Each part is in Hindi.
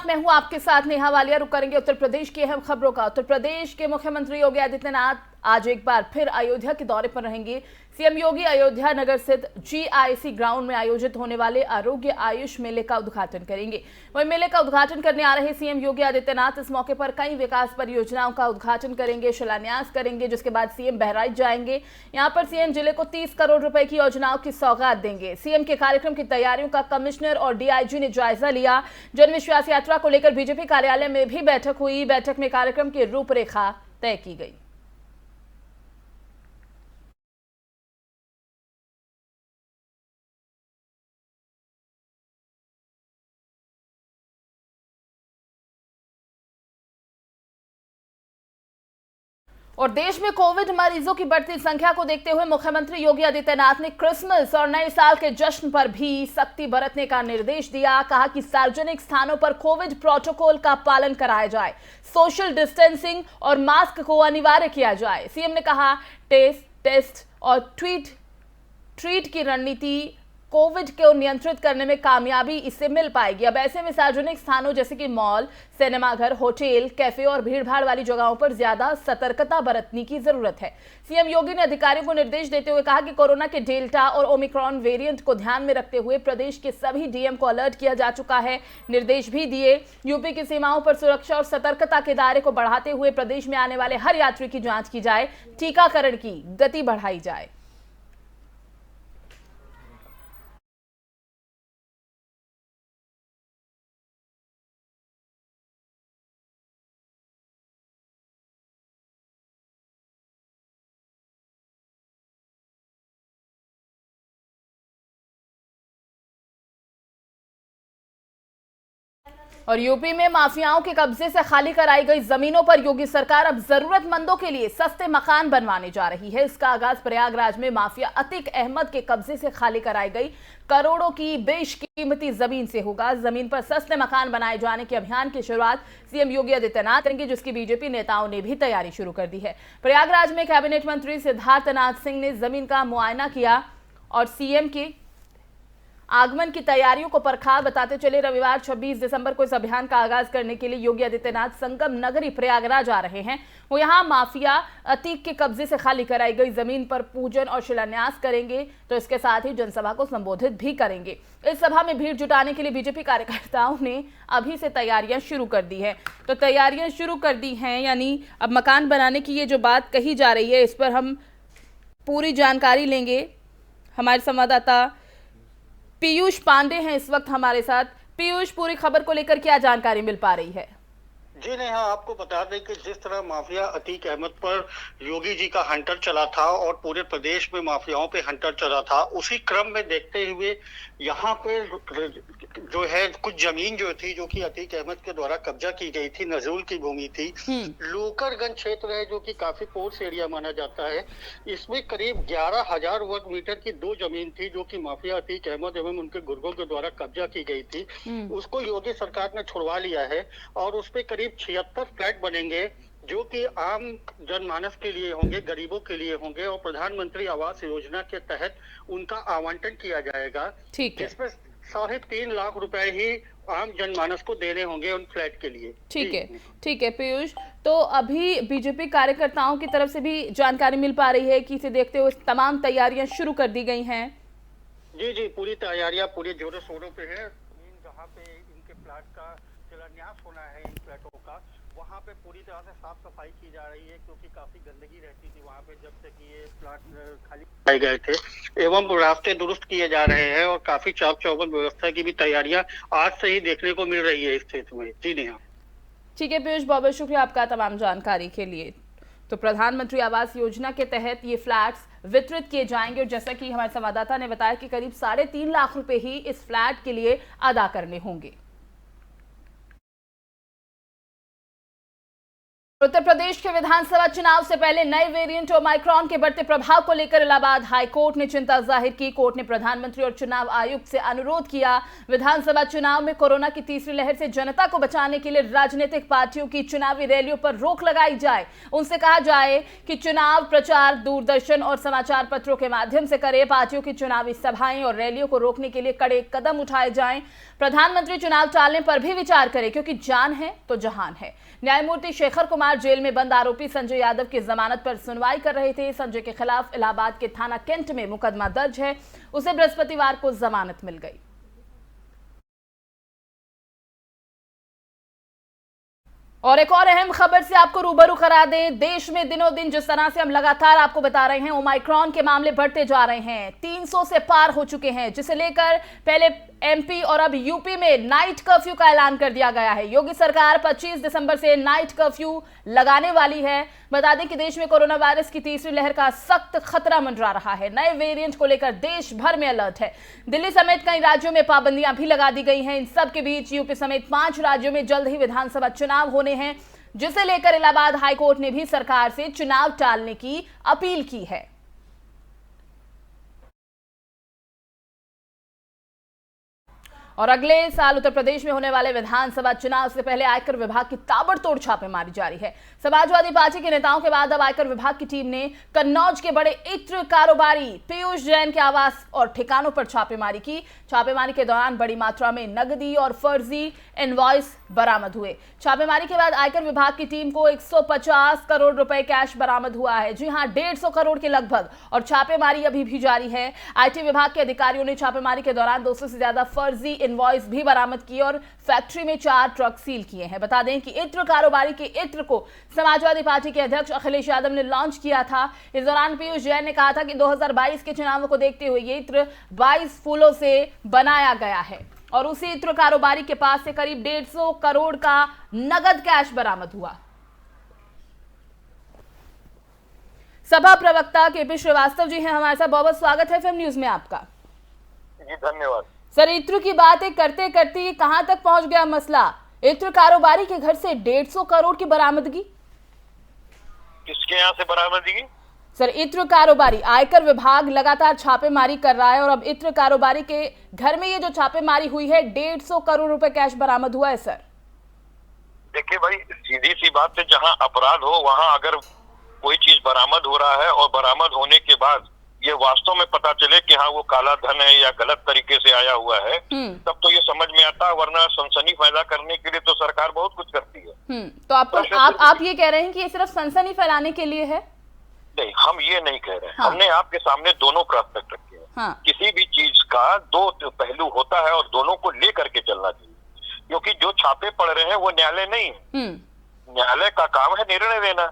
मैं हूं आपके साथ नेहा वालिया। रुक करेंगे उत्तर प्रदेश की अहम खबरों का। उत्तर प्रदेश के मुख्यमंत्री योगी आदित्यनाथ आज एक बार फिर अयोध्या के दौरे पर रहेंगे। सीएम योगी अयोध्या नगर स्थित जीआईसी ग्राउंड में आयोजित होने वाले आरोग्य आयुष मेले का उद्घाटन करेंगे। वहीं मेले का उद्घाटन करने आ रहे सीएम योगी आदित्यनाथ इस मौके पर कई विकास परियोजनाओं का उद्घाटन करेंगे, शिलान्यास करेंगे, जिसके बाद सीएम बहराइच जाएंगे। यहां पर सीएम जिले को 30 करोड़ रुपए की योजनाओं की सौगात देंगे। सीएम के कार्यक्रम की तैयारियों का कमिश्नर और डीआईजी ने जायजा लिया। जन विश्वास यात्रा को लेकर बीजेपी कार्यालय में भी बैठक हुई। बैठक में कार्यक्रम की रूपरेखा तय की गई। और देश में कोविड मरीजों की बढ़ती संख्या को देखते हुए मुख्यमंत्री योगी आदित्यनाथ ने क्रिसमस और नए साल के जश्न पर भी सख्ती बरतने का निर्देश दिया। कहा कि सार्वजनिक स्थानों पर कोविड प्रोटोकॉल का पालन कराया जाए, सोशल डिस्टेंसिंग और मास्क को अनिवार्य किया जाए। सीएम ने कहा टेस्ट और ट्रीट की रणनीति कोविड को नियंत्रित करने में कामयाबी इससे मिल पाएगी। अब ऐसे में सार्वजनिक स्थानों जैसे कि मॉल, सिनेमाघर, होटल, कैफे और भीड़भाड़ वाली जगहों पर ज्यादा सतर्कता बरतने की जरूरत है। सीएम योगी ने अधिकारियों को निर्देश देते हुए कहा कि कोरोना के डेल्टा और ओमिक्रॉन वेरिएंट को ध्यान में रखते हुए प्रदेश के सभी डीएम को अलर्ट किया जा चुका है। निर्देश भी दिए, यूपी की सीमाओं पर सुरक्षा और सतर्कता के दायरे को बढ़ाते हुए प्रदेश में आने वाले हर यात्री की जांच की जाए, टीकाकरण की गति बढ़ाई जाए। और यूपी में माफियाओं के कब्जे से खाली कराई गई जमीनों पर योगी सरकार अब जरूरतमंदों के लिए सस्ते मकान बनवाने जा रही है। इसका आगाज प्रयागराज में माफिया अतीक अहमद के कब्जे से खाली कराई गई करोड़ों की बेशकीमती जमीन से होगा। जमीन पर सस्ते मकान बनाए जाने के अभियान की शुरुआत सीएम योगी आदित्यनाथ करेंगे, जिसकी बीजेपी नेताओं ने भी तैयारी शुरू कर दी है। प्रयागराज में कैबिनेट मंत्री सिद्धार्थनाथ सिंह ने जमीन का मुआयना किया और सीएम के आगमन की तैयारियों को परखा। बताते चले रविवार 26 दिसंबर को इस अभियान का आगाज करने के लिए योगी आदित्यनाथ संगम नगरी प्रयागराज आ रहे हैं। वो यहां माफिया अतीक के कब्जे से खाली कराई गई जमीन पर पूजन और शिलान्यास करेंगे, तो इसके साथ ही जनसभा को संबोधित भी करेंगे। इस सभा में भीड़ जुटाने के लिए बीजेपी कार्यकर्ताओं ने अभी से तैयारियां शुरू कर दी है। तो तैयारियां शुरू कर दी हैं, यानी अब मकान बनाने की ये जो बात कही जा रही है, इस पर हम पूरी जानकारी लेंगे। हमारे संवाददाता पीयूष पांडे हैं इस वक्त हमारे साथ। पीयूष, पूरी खबर को लेकर क्या जानकारी मिल पा रही है? जी नेहा, आपको बता दें कि जिस तरह माफिया अतीक अहमद पर योगी जी का हंटर चला था और पूरे प्रदेश में माफियाओं पे हंटर चला था, उसी क्रम में देखते हुए यहाँ पे जो है कुछ जमीन जो थी, जो कि अतीक अहमद के द्वारा कब्जा की गई थी, नजरुल की भूमि थी। लोकरगंज क्षेत्र है जो कि काफी पोर्स एरिया माना जाता है। इसमें करीब 11,000 वर्ग मीटर की दो जमीन थी जो कि माफिया अतीक अहमद एवं उनके गुर्गों के द्वारा कब्जा की गई थी। उसको योगी सरकार ने छुड़वा लिया है और उस पर करीब 76 फ्लैट बनेंगे जो कि आम जनमानस के लिए होंगे, गरीबों के लिए होंगे और प्रधानमंत्री आवास योजना के तहत उनका आवंटन किया जाएगा। ठीक है, जिसमें 3.5 लाख रुपए ही आम जनमानस को देने होंगे उन फ्लैट के लिए। ठीक है पीयूष, तो अभी बीजेपी कार्यकर्ताओं की तरफ से भी जानकारी मिल पा रही है कि इसे देखते हुए तमाम तैयारियां शुरू कर दी गई हैं। जी, पूरी तैयारियां पूरे जोरों शोरों पे है। जहाँ पे इनके फ्लैट का शिलान्यास होना है, इन फ्लैटों का, वहाँ पे पूरी तरह से साफ सफाई की जा रही है, क्योंकि काफी गंदगी रहती थी वहाँ पे जब तक ये फ्लैट खाली कराए गए थे। एवं रास्ते दुरुस्त किए जा रहे हैं और काफी चाक चौबंद व्यवस्था की भी तैयारियां आज से ही देखने को मिल रही है इस क्षेत्र में। जी नेहा। ठीक है पीयूष, बहुत बहुत शुक्रिया आपका तमाम जानकारी के लिए। तो प्रधानमंत्री आवास योजना के तहत ये फ्लैट्स वितरित किए जाएंगे और जैसा कि हमारे संवाददाता ने बताया कि करीब 3.5 लाख रुपए ही इस फ्लैट के लिए अदा करने होंगे। उत्तर प्रदेश के विधानसभा चुनाव से पहले नए वेरिएंट ओमाइक्रॉन के बढ़ते प्रभाव को लेकर इलाहाबाद हाईकोर्ट ने चिंता जाहिर की। कोर्ट ने प्रधानमंत्री और चुनाव आयुक्त से अनुरोध किया, विधानसभा चुनाव में कोरोना की तीसरी लहर से जनता को बचाने के लिए राजनीतिक पार्टियों की चुनावी रैलियों पर रोक लगाई जाए। उनसे कहा जाए कि चुनाव प्रचार दूरदर्शन और समाचार पत्रों के माध्यम से करे। पार्टियों की चुनावी सभाएं और रैलियों को रोकने के लिए कड़े कदम उठाए जाएं। प्रधानमंत्री चुनाव टालने पर भी विचार करे, क्योंकि जान है तो जहान है। न्यायमूर्ति शेखर कुमार जेल में बंद आरोपी संजय यादव की जमानत पर सुनवाई कर रहे थे। संजय के खिलाफ इलाहाबाद के थाना कैंट में मुकदमा दर्ज है। उसे बृहस्पतिवार को जमानत मिल गई। और एक और अहम खबर से आपको रूबरू करा दें। देश में दिनों दिन जिस तरह से हम लगातार आपको बता रहे हैं, ओमाइक्रॉन के मामले बढ़ते जा रहे हैं, 300 से पार हो चुके हैं, जिसे लेकर पहले एमपी और अब यूपी में नाइट कर्फ्यू का ऐलान कर दिया गया है। योगी सरकार 25 दिसंबर से नाइट कर्फ्यू लगाने वाली है। बता दें कि देश में कोरोना वायरस की तीसरी लहर का सख्त खतरा मंडरा रहा है। नए वेरिएंट को लेकर देश भर में अलर्ट है। दिल्ली समेत कई राज्यों में पाबंदियां भी लगा दी गई हैं। इन सब के बीच यूपी समेत 5 राज्यों में जल्द ही विधानसभा चुनाव होने हैं, जिसे लेकर इलाहाबाद हाईकोर्ट ने भी सरकार से चुनाव टालने की अपील की है। और अगले साल उत्तर प्रदेश में होने वाले विधानसभा चुनाव से पहले आयकर विभाग की ताबड़तोड़ छापेमारी जारी है। समाजवादी पार्टी के नेताओं के बाद अब आयकर विभाग की टीम ने कन्नौज के बड़े इत्र कारोबारी पीयूष जैन के आवास और ठिकानों पर छापेमारी की। छापेमारी के दौरान बड़ी मात्रा में नकदी और फर्जी इनवॉइस बरामद हुए। छापेमारी के बाद आयकर विभाग की टीम को 150 करोड़ रुपए कैश बरामद हुआ है। जी हां, 150 करोड़ के लगभग। और छापेमारी अभी भी जारी है। आईटी विभाग के अधिकारियों ने छापेमारी के दौरान 200 से ज्यादा फर्जी इनवॉइस भी बरामद किए और फैक्ट्री में 4 ट्रक सील किए हैं। बता दें कि इत्र कारोबारी के इत्र को समाजवादी पार्टी के अध्यक्ष अखिलेश यादव ने लॉन्च किया था। इस दौरान पीयूष जैन ने कहा था कि 2022 के चुनावों को देखते हुए ये इत्र 22 फूलों से बनाया गया है। और उसी इत्र कारोबारी के पास से करीब 150 करोड़ का नगद कैश बरामद हुआ। सभा प्रवक्ता केपी श्रीवास्तव जी हैं हमारे साथ। बहुत बहुत स्वागत है फिल्म न्यूज में आपका। जी धन्यवाद। सर, इत्र की बातें करते करते ये कहां तक पहुंच गया मसला? इत्र कारोबारी के घर से 150 करोड़ की बरामदगी। किसके यहाँ से बरामदगी? सर, इत्र कारोबारी, आयकर विभाग लगातार छापेमारी कर रहा है और अब इत्र कारोबारी के घर में ये जो छापेमारी हुई है, 150 करोड़ रुपए कैश बरामद हुआ है। सर देखिए भाई, सीधी सी बात है, जहाँ अपराध हो वहाँ अगर कोई चीज बरामद हो रहा है और बरामद होने के बाद ये वास्तव में पता चले कि हाँ वो काला धन है या गलत तरीके से आया हुआ है, तब तो ये समझ में आता है। वरना सनसनी पैदा करने के लिए तो सरकार बहुत कुछ करती है। तो आप ये कह रहे हैं कि ये सिर्फ सनसनी फैलाने के लिए है? नहीं, हम ये नहीं कह रहे हैं। हाँ। हमने आपके सामने दोनों प्रास्पेक्ट रखे हैं। हाँ। किसी भी चीज का 2 पहलू होता है और दोनों को लेकर के चलना चाहिए, क्योंकि जो छापे पड़ रहे हैं वो न्यायालय नहीं है। न्यायालय का काम है निर्णय देना,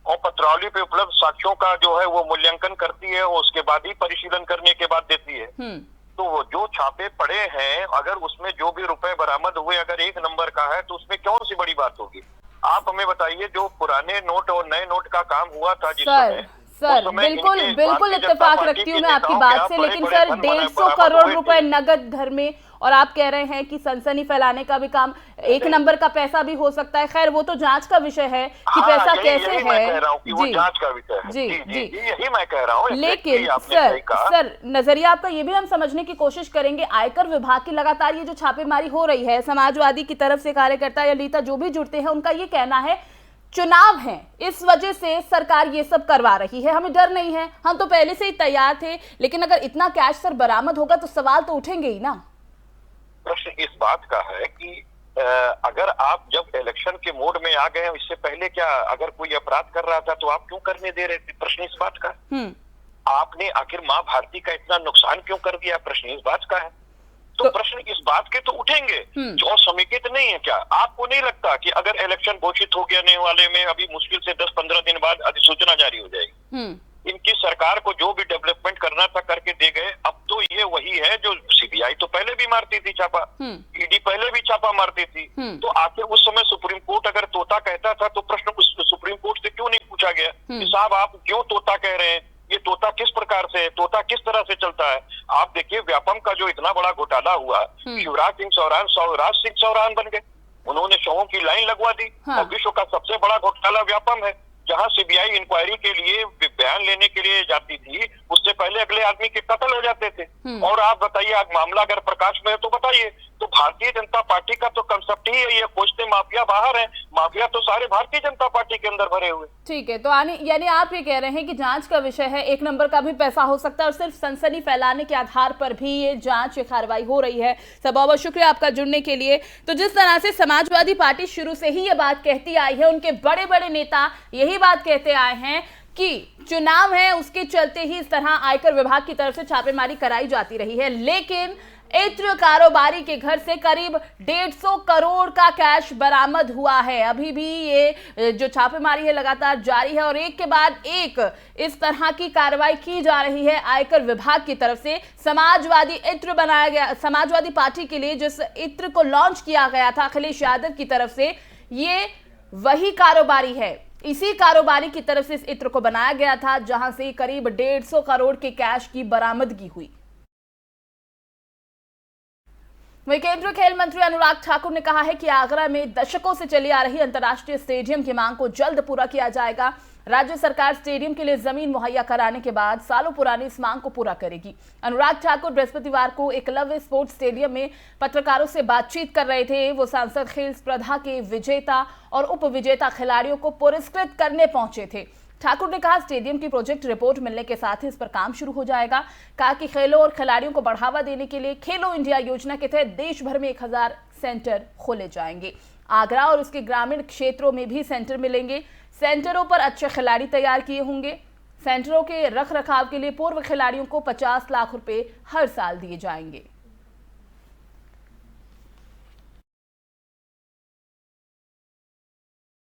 और पत्रावली पे उपलब्ध साक्ष्यों का जो है वो मूल्यांकन करती है और उसके बाद ही परिशीलन करने के बाद देती है। तो वो जो छापे पड़े हैं, अगर उसमें जो भी रुपए बरामद हुए अगर 1 नंबर का है तो उसमें कौन सी बड़ी बात होगी? आप हमें बताइए, जो पुराने नोट और नए नोट का काम हुआ था जिस समय, सर बिल्कुल इत्तेफाक रखती हूँ मैं आपकी बात से, लेकिन सर 150 करोड़ रुपए नगद घर में, और आप कह रहे हैं कि सनसनी फैलाने का भी काम 1 नंबर का पैसा भी हो सकता है। खैर वो तो जांच का विषय है कि पैसा कैसे है। वो जांच का विषय है। जी, यही मैं कह रहा हूँ। लेकिन सर नजरिया आपका ये भी हम समझने की कोशिश करेंगे। आयकर विभाग की लगातार ये जो छापेमारी हो रही है, समाजवादी की तरफ से कार्यकर्ता या नेता जो भी जुड़ते हैं, उनका ये कहना है चुनाव है, इस वजह से सरकार ये सब करवा रही है, हमें डर नहीं है, हम तो पहले से ही तैयार थे। लेकिन अगर इतना कैश सर बरामद होगा तो सवाल तो उठेंगे ही ना। प्रश्न इस बात का है कि अगर आप जब इलेक्शन के मोड में आ गए, इससे पहले क्या अगर कोई अपराध कर रहा था तो आप क्यों करने दे रहे थे? प्रश्न इस बात का। आपने आखिर माँ भारती का इतना नुकसान क्यों कर दिया? प्रश्न इस बात का है। तो प्रश्न इस बात के तो उठेंगे। जो समेकित नहीं है क्या? आपको नहीं लगता कि अगर इलेक्शन घोषित हो गया वाले में अभी मुश्किल से 10-15 दिन बाद अधिसूचना जारी हो जाएगी? इनकी सरकार को जो भी डेवलपमेंट करना था करके दे गए। अब तो ये वही है जो सीबीआई तो पहले भी मारती थी छापा, ईडी पहले भी छापा मारती थी। तो आखिर उस समय सुप्रीम कोर्ट अगर तोता कहता था तो प्रश्न उस सुप्रीम कोर्ट से क्यों नहीं पूछा गया कि साहब आप क्यों तोता कह रहे हैं? ये तोता किस प्रकार से है, तोता किस तरह से चलता है? आप देखिए, व्यापम का जो इतना बड़ा घोटाला हुआ, शिवराज सिंह चौहान बन गए। उन्होंने शवों की लाइन लाइन लगवा दी। हाँ। और विश्व का सबसे बड़ा घोटाला व्यापम है, जहां सीबीआई इंक्वायरी के लिए बयान लेने के लिए जाती थी, उससे पहले अगले आदमी के कत्ल हो जाते थे। और आप बताइए, आज मामला अगर प्रकाश में है तो बताइए, तो भारतीय जनता पार्टी का तो कंसेप्ट ही है ये, खोजते माफिया बाहर है, माफिया तो सारे भारतीय जनता पार्टी के अंदर भरे हुए। ठीक है, तो यानी आप ये कह रहे हैं कि जांच का विषय है, एक नंबर का भी पैसा हो सकता है और सिर्फ सनसनी फैलाने के आधार पर भी ये जांच ये कार्रवाई हो रही है। सब बहुत बहुत शुक्रिया आपका जुड़ने के लिए। तो जिस तरह से समाजवादी पार्टी शुरू से ही ये बात कहती आई है, उनके बड़े बड़े नेता यही बात कहते आए हैं कि चुनाव है, उसके चलते ही इस तरह आयकर विभाग की तरफ से छापेमारी कराई जाती रही है, लेकिन इत्र कारोबारी के घर से करीब 150 करोड़ का कैश बरामद हुआ है। अभी भी ये जो छापेमारी है लगातार जारी है और एक के बाद एक इस तरह की कार्रवाई की जा रही है आयकर विभाग की तरफ से। समाजवादी इत्र बनाया गया, समाजवादी पार्टी के लिए जिस इत्र को लॉन्च किया गया था अखिलेश यादव की तरफ से, ये वही कारोबारी है। इसी कारोबारी की तरफ से इस इत्र को बनाया गया था, जहां से करीब 150 करोड़ के कैश की बरामदगी हुई। वहीं केंद्रीय खेल मंत्री अनुराग ठाकुर ने कहा है कि आगरा में दशकों से चली आ रही अंतर्राष्ट्रीय स्टेडियम की मांग को जल्द पूरा किया जाएगा। राज्य सरकार स्टेडियम के लिए जमीन मुहैया कराने के बाद सालों पुरानी इस मांग को पूरा करेगी। अनुराग ठाकुर बृहस्पतिवार को एकलव्य स्पोर्ट्स स्टेडियम में पत्रकारों से बातचीत कर रहे थे। वो सांसद खेल स्पर्धा के विजेता और उप विजेता खिलाड़ियों को पुरस्कृत करने पहुंचे थे। ठाकुर ने कहा, स्टेडियम की प्रोजेक्ट रिपोर्ट मिलने के साथ ही इस पर काम शुरू हो जाएगा। कहा कि खेलों और खिलाड़ियों को बढ़ावा देने के लिए खेलो इंडिया योजना के तहत देश भर में 1000 सेंटर खोले जाएंगे। आगरा और उसके ग्रामीण क्षेत्रों में भी सेंटर मिलेंगे। सेंटरों पर अच्छे खिलाड़ी तैयार किए होंगे। सेंटरों के रख रखाव के लिए पूर्व खिलाड़ियों को 50 लाख रुपए हर साल दिए जाएंगे।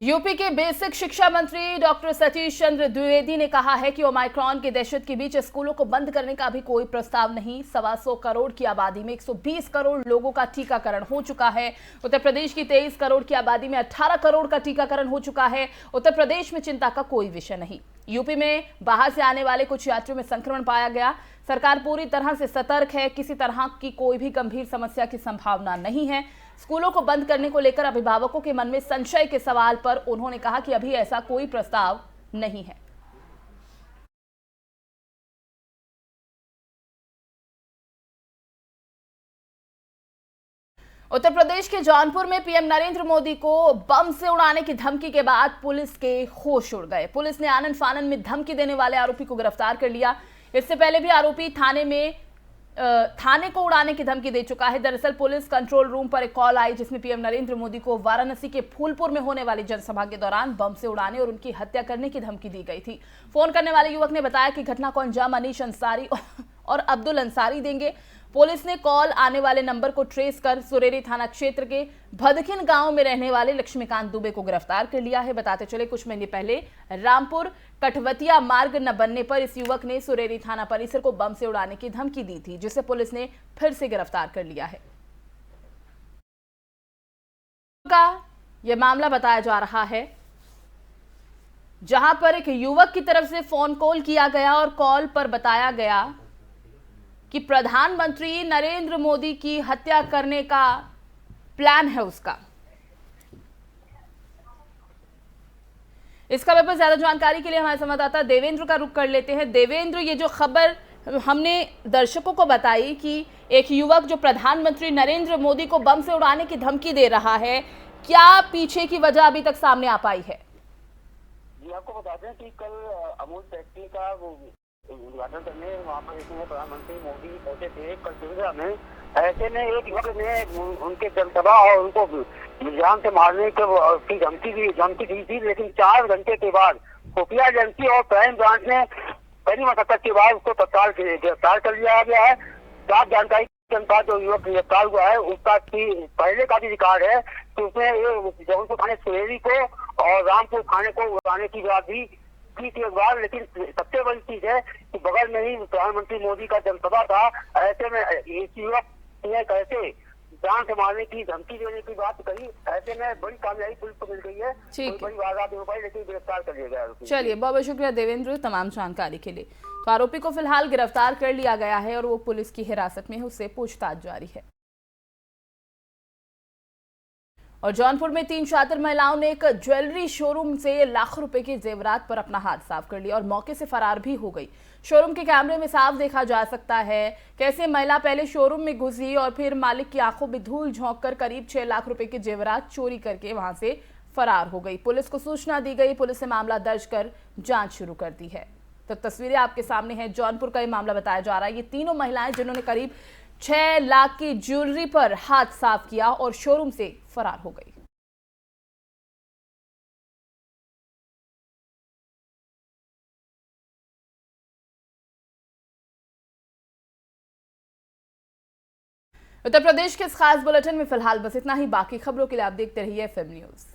यूपी के बेसिक शिक्षा मंत्री डॉक्टर सतीश चंद्र द्विवेदी ने कहा है कि ओमाइक्रॉन की दहशत के बीच स्कूलों को बंद करने का अभी कोई प्रस्ताव नहीं। 125 करोड़ की आबादी में 120 करोड़ लोगों का टीकाकरण हो चुका है। उत्तर प्रदेश की 23 करोड़ की आबादी में 18 करोड़ का टीकाकरण हो चुका है। उत्तर प्रदेश में चिंता का कोई विषय नहीं। यूपी में बाहर से आने वाले कुछ यात्रियों में संक्रमण पाया गया। सरकार पूरी तरह से सतर्क है, किसी तरह की कोई भी गंभीर समस्या की संभावना नहीं है। स्कूलों को बंद करने को लेकर अभिभावकों के मन में संशय के सवाल पर उन्होंने कहा कि अभी ऐसा कोई प्रस्ताव नहीं है। उत्तर प्रदेश के जौनपुर में पीएम नरेंद्र मोदी को बम से उड़ाने की धमकी के बाद पुलिस के होश उड़ गए। पुलिस ने आनन फानन में धमकी देने वाले आरोपी को गिरफ्तार कर लिया। इससे पहले भी आरोपी थाने को उड़ाने की धमकी दे चुका है। दरअसल पुलिस कंट्रोल रूम पर एक कॉल आई जिसमें पीएम नरेंद्र मोदी को वाराणसी के फूलपुर में होने वाली जनसभा के दौरान बम से उड़ाने और उनकी हत्या करने की धमकी दी गई थी। फोन करने वाले युवक ने बताया कि घटना को अंजाम अनीश अंसारी और अब्दुल अंसारी देंगे। पुलिस ने कॉल आने वाले नंबर को ट्रेस कर सुरेरी थाना क्षेत्र के भदखिन गांव में रहने वाले लक्ष्मीकांत दुबे को गिरफ्तार कर लिया है। बताते चले, कुछ महीने पहले रामपुर कठवतिया मार्ग न बनने पर इस युवक ने सुरेरी थाना परिसर को बम से उड़ाने की धमकी दी थी, जिसे पुलिस ने फिर से गिरफ्तार कर लिया है। का यह मामला बताया जा रहा है, जहां पर एक युवक की तरफ से फोन कॉल किया गया और कॉल पर बताया गया कि प्रधानमंत्री नरेंद्र मोदी की हत्या करने का प्लान है उसका। इस खबर पर ज्यादा जानकारी के लिए हमारे संवाददाता देवेंद्र का रुख कर लेते हैं। देवेंद्र, ये जो खबर हमने दर्शकों को बताई कि एक युवक जो प्रधानमंत्री नरेंद्र मोदी को बम से उड़ाने की धमकी दे रहा है, क्या पीछे की वजह अभी तक सामने आ पाई है? जी, आपको बता दें कि कल अमूल फैक्ट्री का उद्घाटन करने वहाँ पर प्रधानमंत्री मोदी पहुंचे थे कल सुबह में। ऐसे में एक युवक ने उनके जनसभा और उनको जान से मारने की धमकी दी थी, लेकिन 4 घंटे के बाद खुफिया एजेंसी और क्राइम ब्रांच ने कड़ी मशक्कत के बाद उसको तत्काल गिरफ्तार कर लिया गया है। साफ जानकारी के अनुसार जो युवक गिरफ्तार हुआ है उसका पहले का भी रिकॉर्ड है कि उसने जौनपुर थाने सुरेरी को और रामपुर थाने को उड़ाने की बात भी की थी एक बार। लेकिन सबसे बड़ी चीज है कि बगल में ही प्रधानमंत्री मोदी का जनसभा था। ऐसे में इस युवक ने कैसे जान से मारने की धमकी देने की बात कही। ऐसे में बड़ी कामयाबी पुलिस को मिल गई है। बड़ी वारदात हो पाई, लेकिन गिरफ्तार कर लिया गया। चलिए, बहुत बहुत शुक्रिया देवेंद्र तमाम जानकारी के लिए। तो आरोपी को फिलहाल गिरफ्तार कर लिया गया है और वो पुलिस की हिरासत में है, उससे पूछताछ जारी है। और जौनपुर में 3 शातिर महिलाओं ने एक ज्वेलरी शोरूम से लाखों रुपए के जेवरात पर अपना हाथ साफ कर लिया और मौके से फरार भी हो गई। शोरूम के कैमरे में साफ देखा जा सकता है कैसे महिला पहले शोरूम में घुसी और फिर मालिक की आंखों में धूल झोंककर करीब 6 लाख रुपए के जेवरात चोरी करके वहां से फरार हो गई। पुलिस को सूचना दी गई, पुलिस ने मामला दर्ज कर जांच शुरू कर दी है। तो तस्वीरें आपके सामने हैं, जौनपुर का ये मामला बताया जा रहा है। ये तीनों महिलाएं जिन्होंने करीब 6 लाख की ज्वेलरी पर हाथ साफ किया और शोरूम से फरार हो गई। उत्तर प्रदेश के इस खास बुलेटिन में फिलहाल बस इतना ही। बाकी खबरों के लिए आप देखते रहिए FM न्यूज़।